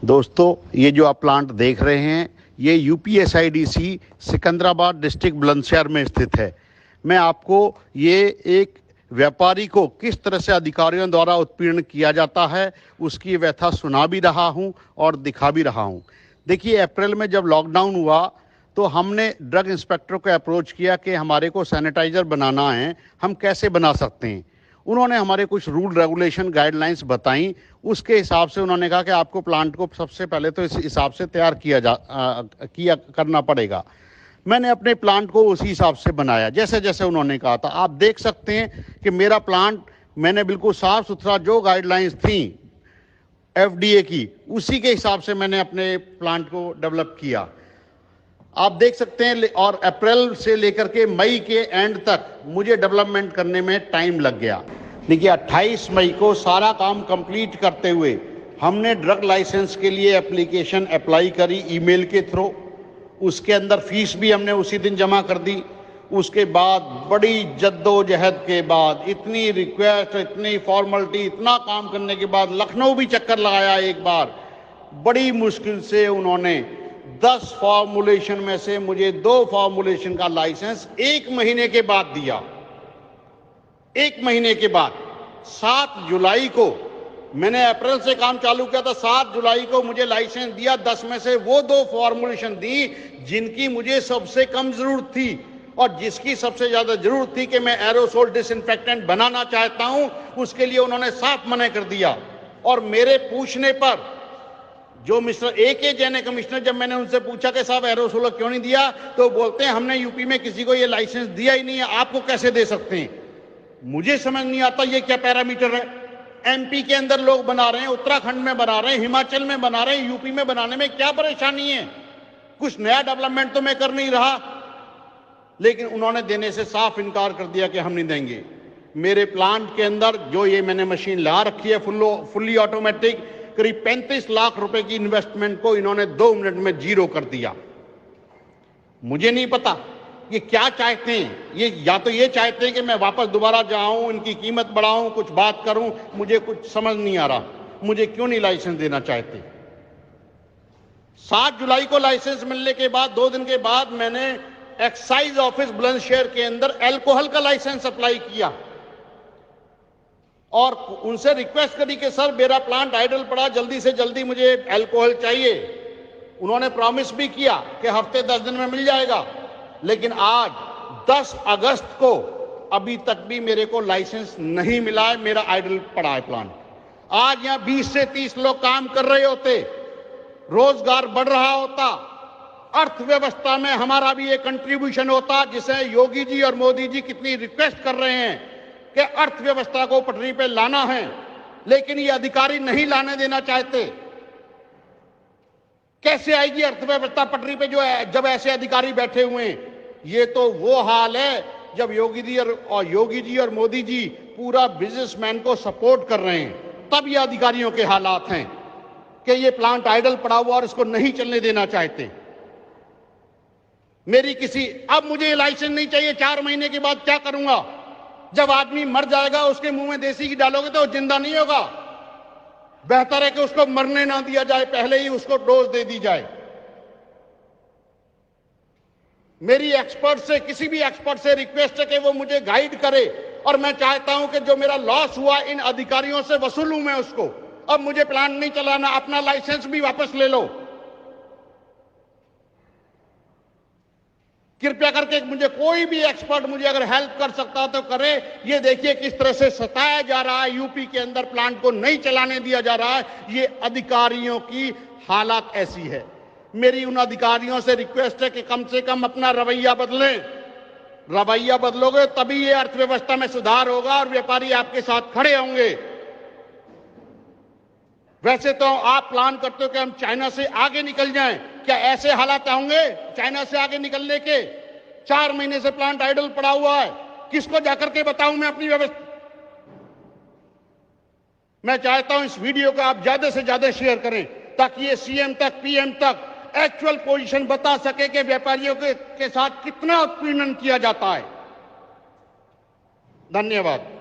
दोस्तों, ये जो आप प्लांट देख रहे हैं, ये यूपीएसआईडीसी सिकंदराबाद डिस्ट्रिक्ट बुलंदशहर में स्थित है। मैं आपको ये एक व्यापारी को किस तरह से अधिकारियों द्वारा उत्पीड़न किया जाता है, उसकी व्यथा सुना भी रहा हूँ और दिखा भी रहा हूँ। देखिए, अप्रैल में जब लॉकडाउन हुआ तो हमने ड्रग इंस्पेक्टर को अप्रोच किया कि हमारे को सैनिटाइज़र बनाना है, हम कैसे बना सकते हैं। उन्होंने हमारे कुछ रूल रेगुलेशन गाइडलाइंस बताई। उसके हिसाब से उन्होंने कहा कि आपको प्लांट को सबसे पहले तो इस हिसाब से तैयार किया करना पड़ेगा। मैंने अपने प्लांट को उसी हिसाब से बनाया जैसे जैसे उन्होंने कहा था। आप देख सकते हैं कि मेरा प्लांट मैंने बिल्कुल साफ सुथरा जो गाइडलाइंस थी एफडीए की, उसी के हिसाब से मैंने अपने प्लांट को डेवलप किया। आप देख सकते हैं, और अप्रैल से लेकर के मई के एंड तक मुझे डेवलपमेंट करने में टाइम लग गया। देखिए, 28 मई को सारा काम कंप्लीट करते हुए हमने ड्रग लाइसेंस के लिए एप्लीकेशन अप्लाई करी ईमेल के थ्रू। उसके अंदर फीस भी हमने उसी दिन जमा कर दी। उसके बाद बड़ी जद्दोजहद के बाद, इतनी रिक्वेस्ट, इतनी फॉर्मेलिटी, इतना काम करने के बाद लखनऊ भी चक्कर लगाया एक बार। बड़ी मुश्किल से उन्होंने 10 फॉर्मुलेशन में से मुझे 2 फॉर्मुलेशन का लाइसेंस 1 महीने के बाद दिया। 1 महीने के बाद 7 जुलाई को मैंने अप्रैल से काम चालू किया था, 7 जुलाई को मुझे लाइसेंस दिया। 10 में से वो 2 फॉर्मुलेशन दी जिनकी मुझे सबसे कम जरूरत थी, और जिसकी सबसे ज्यादा जरूरत थी कि मैं एरोसोल डिसइंफेक्टेंट बनाना चाहता हूं, उसके लिए उन्होंने साफ मना कर दिया। और मेरे पूछने पर जो मिस्टर ए.के. जैन कमिश्नर, जब मैंने उनसे पूछा कि साहब एरोसोल क्यों नहीं दिया, तो बोलते हैं हमने यूपी में किसी को ये लाइसेंस दिया ही नहीं है, आपको कैसे दे सकते हैं। मुझे समझ नहीं आता ये क्या पैरामीटर है। एमपी के अंदर लोग बना रहे हैं, उत्तराखंड में बना रहे हैं, हिमाचल में बना रहे हैं, यूपी में बनाने में क्या परेशानी है। कुछ नया डेवलपमेंट तो मैं कर नहीं रहा, लेकिन उन्होंने देने से साफ इनकार कर दिया कि हम नहीं देंगे। मेरे प्लांट के अंदर जो ये मैंने मशीन ला रखी है फुल्ली ऑटोमेटिक, करीब 35 लाख रुपए की इन्वेस्टमेंट को इन्होंने 2 मिनट में जीरो कर दिया। मुझे नहीं पता ये क्या चाहते हैं। ये या तो ये चाहते हैं कि मैं वापस दोबारा जाऊं, इनकी कीमत बढ़ाऊं, कुछ बात करूं, मुझे कुछ समझ नहीं आ रहा। मुझे क्यों नहीं लाइसेंस देना चाहते। 7 जुलाई को लाइसेंस मिलने के बाद 2 दिन के बाद मैंने एक्साइज ऑफिस बुलंदशहर के अंदर अल्कोहल का लाइसेंस अप्लाई किया और उनसे रिक्वेस्ट करी कि सर मेरा प्लांट आइडल पड़ा, जल्दी से जल्दी मुझे अल्कोहल चाहिए। उन्होंने प्रॉमिस भी किया कि हफ्ते 10 दिन में मिल जाएगा, लेकिन आज 10 अगस्त को अभी तक भी मेरे को लाइसेंस नहीं मिला है। मेरा आइडल पड़ा है प्लांट। आज यहां 20 से 30 लोग काम कर रहे होते, रोजगार बढ़ रहा होता, अर्थव्यवस्था में हमारा भी एक कंट्रीब्यूशन होता, जिसे योगी जी और मोदी जी कितनी रिक्वेस्ट कर रहे हैं कि अर्थव्यवस्था को पटरी पे लाना है, लेकिन ये अधिकारी नहीं लाने देना चाहते। कैसे आएगी अर्थव्यवस्था पटरी पे जब ऐसे अधिकारी बैठे हुए हैं। ये तो वो हाल है जब योगी जी और मोदी जी पूरा बिजनेसमैन को सपोर्ट कर रहे हैं, तब ये अधिकारियों के हालात हैं कि ये प्लांट आइडल पड़ा हुआ और इसको नहीं चलने देना चाहते। अब मुझे लाइसेंस नहीं चाहिए। 4 महीने के बाद क्या करूंगा? जब आदमी मर जाएगा उसके मुंह में देसी घी डालोगे तो वो जिंदा नहीं होगा। बेहतर है कि उसको मरने ना दिया जाए, पहले ही उसको डोज दे दी जाए। मेरी किसी भी एक्सपर्ट से रिक्वेस्ट है कि वो मुझे गाइड करे, और मैं चाहता हूं कि जो मेरा लॉस हुआ इन अधिकारियों से वसूलूं मैं उसको। अब मुझे प्लांट नहीं चलाना, अपना लाइसेंस भी वापस ले लो। कृपया करके मुझे कोई भी एक्सपर्ट मुझे अगर हेल्प कर सकता तो करे। ये देखिए किस तरह से सताया जा रहा है, यूपी के अंदर प्लांट को नहीं चलाने दिया जा रहा है। ये अधिकारियों की हालत ऐसी है। मेरी उन अधिकारियों से रिक्वेस्ट है कि कम से कम अपना रवैया बदलें। रवैया बदलोगे तभी ये अर्थव्यवस्था में सुधार होगा और व्यापारी आपके साथ खड़े होंगे। वैसे तो आप प्लान करते हो कि हम चाइना से आगे निकल जाएं। क्या ऐसे हालात होंगे चाइना से आगे निकलने के? 4 महीने से प्लांट आइडल पड़ा हुआ है, किसको जाकर के बताऊं मैं अपनी व्यवस्था? मैं चाहता हूं इस वीडियो को आप ज्यादा से ज्यादा शेयर करें, ताकि ये सीएम तक, पीएम तक एक्चुअल पोजीशन बता सके कि व्यापारियों के साथ कितना उत्पीड़न किया जाता है। धन्यवाद।